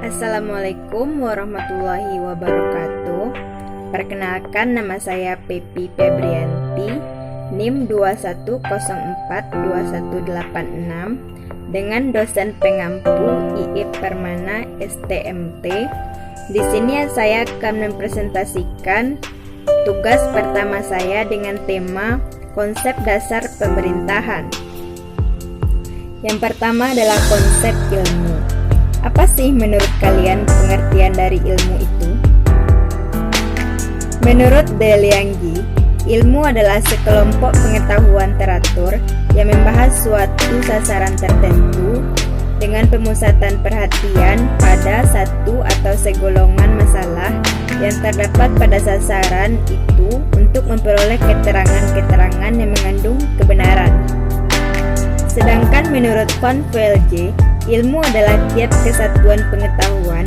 Assalamualaikum warahmatullahi wabarakatuh. Perkenalkan, nama saya Pepi Febrianti, NIM 21042186, dengan dosen pengampu IIP Permana STMT. Di sini saya akan mempresentasikan tugas pertama saya dengan tema konsep dasar pemerintahan. Yang pertama adalah konsep ilmu. Apa sih menurut kalian pengertian dari ilmu itu? Menurut Delianggi, ilmu adalah sekelompok pengetahuan teratur yang membahas suatu sasaran tertentu dengan pemusatan perhatian pada satu atau segolongan masalah yang terdapat pada sasaran itu untuk memperoleh keterangan-keterangan yang mengandung kebenaran. Sedangkan menurut Van Velge, ilmu adalah tiap kesatuan pengetahuan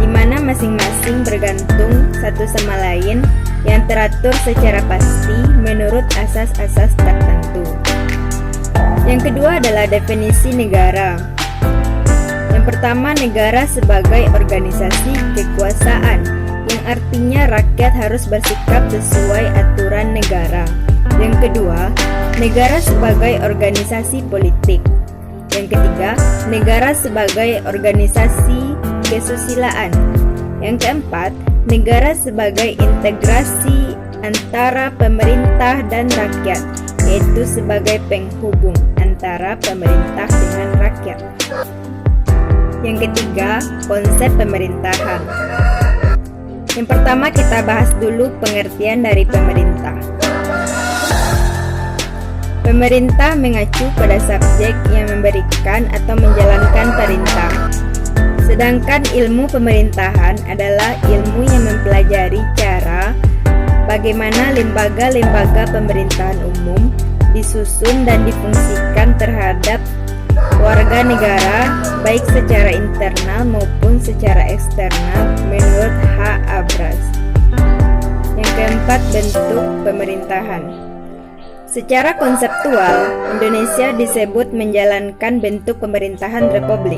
di mana masing-masing bergantung satu sama lain yang teratur secara pasti menurut asas-asas tertentu. Yang kedua adalah definisi negara. Yang pertama, negara sebagai organisasi kekuasaan, yang artinya rakyat harus bersikap sesuai aturan negara. Yang kedua, negara sebagai organisasi politik. Yang ketiga, negara sebagai organisasi kesusilaan. Yang keempat, negara sebagai integrasi antara pemerintah dan rakyat, yaitu sebagai penghubung antara pemerintah dengan rakyat. Yang ketiga, konsep pemerintahan. Yang pertama, kita bahas dulu pengertian dari pemerintah. Pemerintah mengacu pada subjek yang memberikan atau menjalankan perintah. Sedangkan ilmu pemerintahan adalah ilmu yang mempelajari cara bagaimana lembaga-lembaga pemerintahan umum disusun dan difungsikan terhadap warga negara, baik secara internal maupun secara eksternal menurut H. Abras. Yang keempat, bentuk pemerintahan. Secara konseptual, Indonesia disebut menjalankan bentuk pemerintahan republik.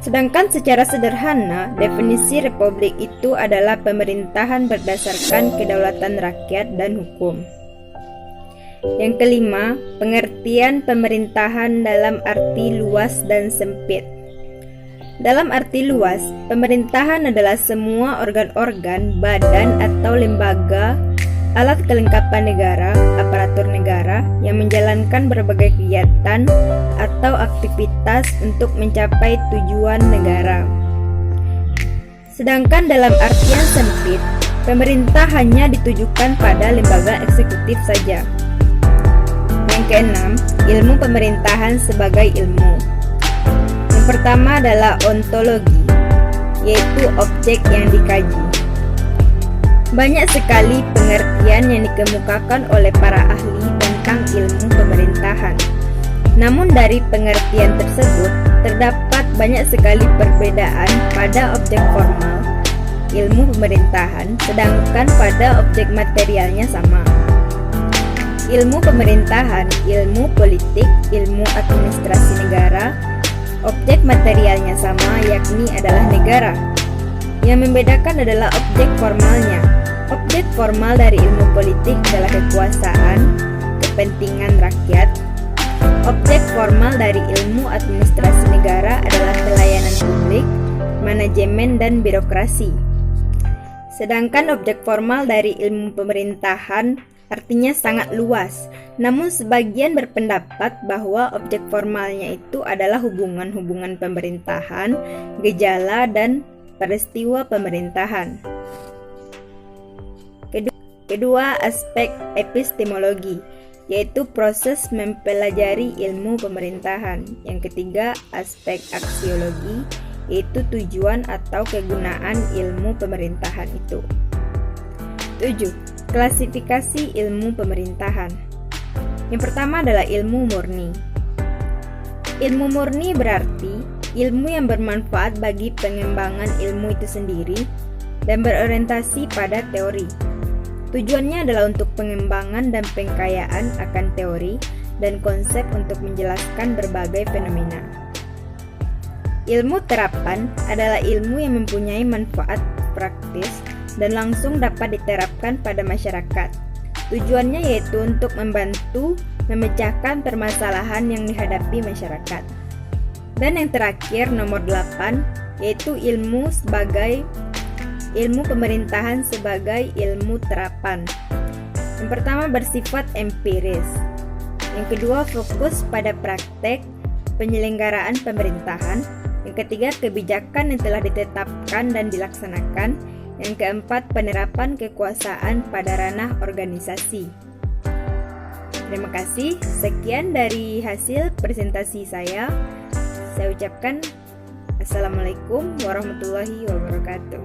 Sedangkan secara sederhana, definisi republik itu adalah pemerintahan berdasarkan kedaulatan rakyat dan hukum. Yang kelima, pengertian pemerintahan dalam arti luas dan sempit. Dalam arti luas, pemerintahan adalah semua organ-organ, badan atau lembaga, alat kelengkapan negara, aparatur negara yang menjalankan berbagai kegiatan atau aktivitas untuk mencapai tujuan negara. Sedangkan dalam artian sempit, pemerintah hanya ditujukan pada lembaga eksekutif saja. Yang keenam, ilmu pemerintahan sebagai ilmu. Yang pertama adalah ontologi, yaitu objek yang dikaji. Banyak sekali pengertian yang dikemukakan oleh para ahli tentang ilmu pemerintahan. Namun dari pengertian tersebut, terdapat banyak sekali perbedaan pada objek formal ilmu pemerintahan, sedangkan pada objek materialnya sama. Ilmu pemerintahan, ilmu politik, ilmu administrasi negara, objek materialnya sama, yakni adalah negara. Yang membedakan adalah objek formalnya. Objek formal dari ilmu politik adalah kekuasaan, kepentingan rakyat. Objek formal dari ilmu administrasi negara adalah pelayanan publik, manajemen, dan birokrasi. Sedangkan objek formal dari ilmu pemerintahan artinya sangat luas. Namun sebagian berpendapat bahwa objek formalnya itu adalah hubungan-hubungan pemerintahan, gejala, dan peristiwa pemerintahan. Kedua, aspek epistemologi, yaitu proses mempelajari ilmu pemerintahan. Yang ketiga, aspek aksiologi, yaitu tujuan atau kegunaan ilmu pemerintahan itu. 7. Klasifikasi ilmu pemerintahan. Yang pertama adalah ilmu murni. Ilmu murni berarti ilmu yang bermanfaat bagi pengembangan ilmu itu sendiri dan berorientasi pada teori. Tujuannya adalah untuk pengembangan dan pengkayaan akan teori dan konsep untuk menjelaskan berbagai fenomena. Ilmu terapan adalah ilmu yang mempunyai manfaat praktis dan langsung dapat diterapkan pada masyarakat. Tujuannya yaitu untuk membantu memecahkan permasalahan yang dihadapi masyarakat. Dan yang terakhir, nomor 8, yaitu ilmu pemerintahan sebagai ilmu terapan. Yang pertama bersifat empiris. Yang kedua fokus pada praktek penyelenggaraan pemerintahan. Yang ketiga kebijakan yang telah ditetapkan dan dilaksanakan. Yang keempat penerapan kekuasaan pada ranah organisasi. Terima kasih. Sekian dari hasil presentasi saya. Saya ucapkan Assalamualaikum warahmatullahi wabarakatuh.